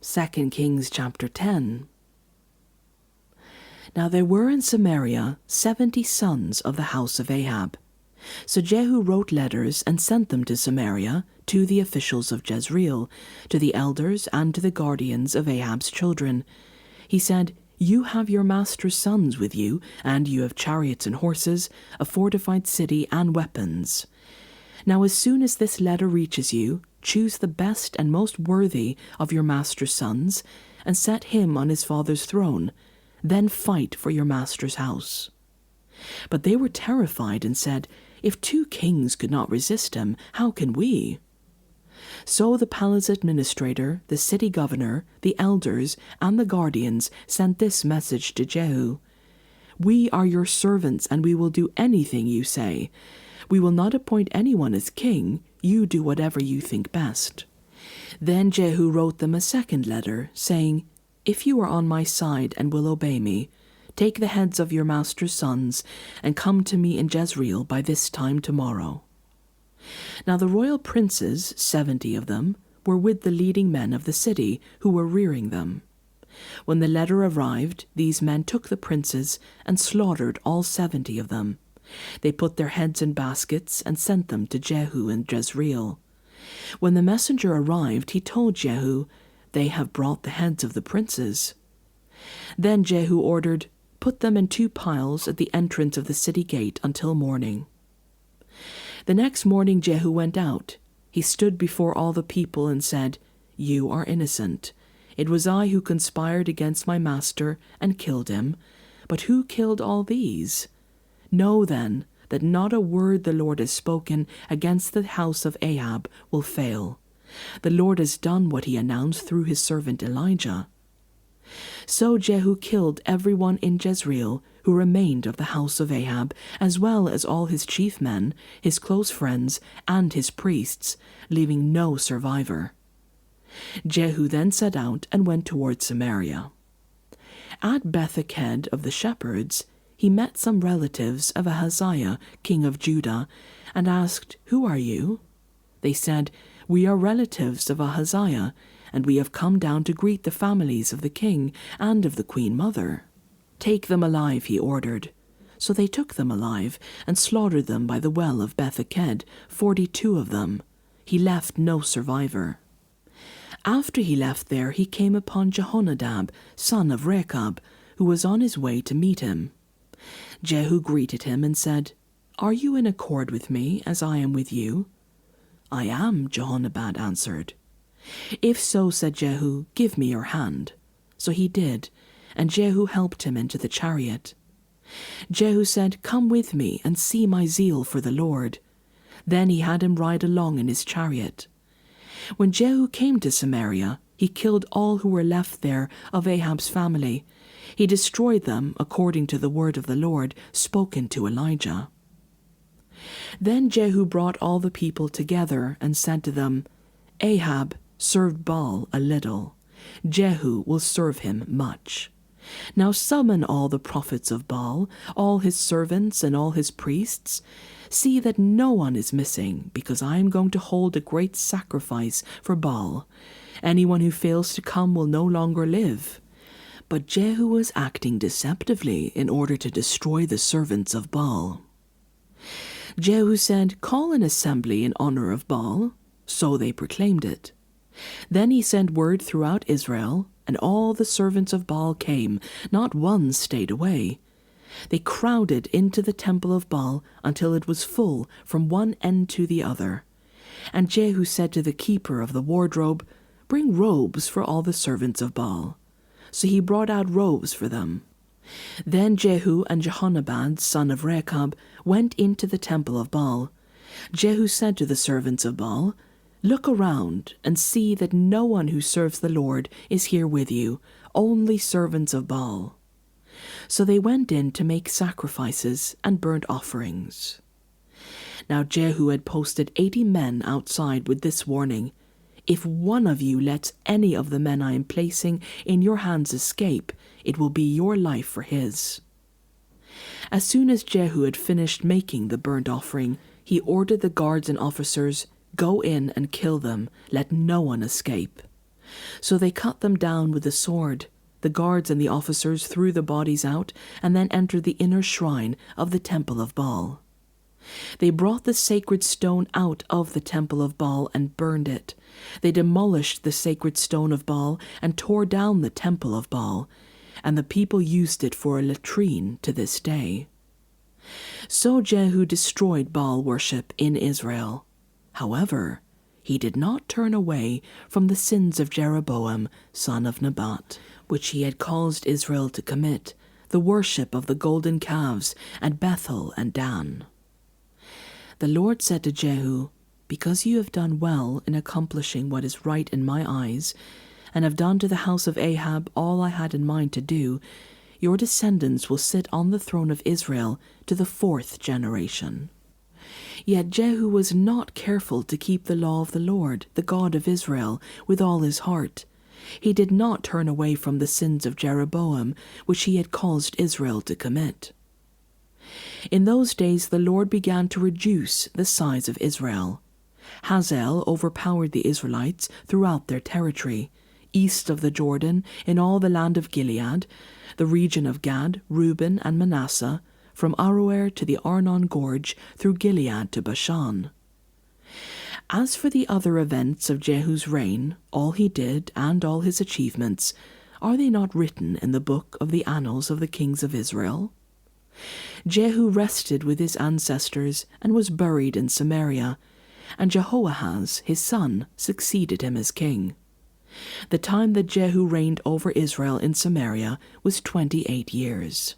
2 Kings chapter 10. Now there were in Samaria 70 sons of the house of Ahab. So Jehu wrote letters and sent them to Samaria, to the officials of Jezreel, to the elders and to the guardians of Ahab's children. He said, "You have your master's sons with you, and you have chariots and horses, a fortified city and weapons. Now as soon as this letter reaches you, choose the best and most worthy of your master's sons, and set him on his father's throne. Then fight for your master's house." But they were terrified and said, "If 2 kings could not resist him, how can we?" So the palace administrator, the city governor, the elders, and the guardians sent this message to Jehu: "We are your servants, and we will do anything you say. We will not appoint anyone as king. You do whatever you think best." Then Jehu wrote them a second letter, saying, "If you are on my side and will obey me, take the heads of your master's sons and come to me in Jezreel by this time tomorrow." Now the royal princes, 70 of them, were with the leading men of the city, who were rearing them. When the letter arrived, these men took the princes and slaughtered all 70 of them. They put their heads in baskets and sent them to Jehu in Jezreel. When the messenger arrived, he told Jehu, "They have brought the heads of the princes." Then Jehu ordered, "Put them in 2 piles at the entrance of the city gate until morning." The next morning Jehu went out. He stood before all the people and said, "You are innocent. It was I who conspired against my master and killed him. But who killed all these? Know then that not a word the Lord has spoken against the house of Ahab will fail. The Lord has done what he announced through his servant Elijah." So Jehu killed everyone in Jezreel who remained of the house of Ahab, as well as all his chief men, his close friends, and his priests, leaving no survivor. Jehu then set out and went toward Samaria. At Beth-eked of the shepherds, he met some relatives of Ahaziah, king of Judah, and asked, "Who are you?" They said, "We are relatives of Ahaziah, and we have come down to greet the families of the king and of the queen mother." "Take them alive," he ordered. So they took them alive and slaughtered them by the well of Beth-eked, 42 of them. He left no survivor. After he left there, he came upon Jehonadab, son of Rechab, who was on his way to meet him. Jehu greeted him and said, "Are you in accord with me as I am with you?" "I am," Jehonadab answered. "If so," said Jehu, "give me your hand." So he did, and Jehu helped him into the chariot. Jehu said, "Come with me and see my zeal for the Lord." Then he had him ride along in his chariot. When Jehu came to Samaria, he killed all who were left there of Ahab's family. He destroyed them according to the word of the Lord spoken to Elijah. Then Jehu brought all the people together and said to them, "Ahab served Baal a little. Jehu will serve him much. Now summon all the prophets of Baal, all his servants and all his priests. See that no one is missing, because I am going to hold a great sacrifice for Baal. Anyone who fails to come will no longer live." But Jehu was acting deceptively in order to destroy the servants of Baal. Jehu said, "Call an assembly in honor of Baal." So they proclaimed it. Then he sent word throughout Israel, and all the servants of Baal came, not one stayed away. They crowded into the temple of Baal until it was full from one end to the other. And Jehu said to the keeper of the wardrobe, "Bring robes for all the servants of Baal." So he brought out robes for them. Then Jehu and Jehonadab, son of Rechab, went into the temple of Baal. Jehu said to the servants of Baal, "Look around and see that no one who serves the Lord is here with you, only servants of Baal." So they went in to make sacrifices and burnt offerings. Now Jehu had posted 80 men outside with this warning: "If one of you lets any of the men I am placing in your hands escape, it will be your life for his." As soon as Jehu had finished making the burnt offering, he ordered the guards and officers, "Go in and kill them, let no one escape." So they cut them down with the sword. The guards and the officers threw the bodies out and then entered the inner shrine of the temple of Baal. They brought the sacred stone out of the temple of Baal and burned it. They demolished the sacred stone of Baal and tore down the temple of Baal, and the people used it for a latrine to this day. So Jehu destroyed Baal worship in Israel. However, he did not turn away from the sins of Jeroboam, son of Nebat, which he had caused Israel to commit, the worship of the golden calves at Bethel and Dan. The Lord said to Jehu, "Because you have done well in accomplishing what is right in my eyes, and have done to the house of Ahab all I had in mind to do, your descendants will sit on the throne of Israel to the 4th generation." Yet Jehu was not careful to keep the law of the Lord, the God of Israel, with all his heart. He did not turn away from the sins of Jeroboam, which he had caused Israel to commit. In those days the Lord began to reduce the size of Israel. Hazael overpowered the Israelites throughout their territory, east of the Jordan, in all the land of Gilead, the region of Gad, Reuben, and Manasseh, from Aroer to the Arnon Gorge, through Gilead to Bashan. As for the other events of Jehu's reign, all he did and all his achievements, are they not written in the book of the annals of the kings of Israel? Jehu rested with his ancestors and was buried in Samaria, and Jehoahaz, his son, succeeded him as king. The time that Jehu reigned over Israel in Samaria was 28 years.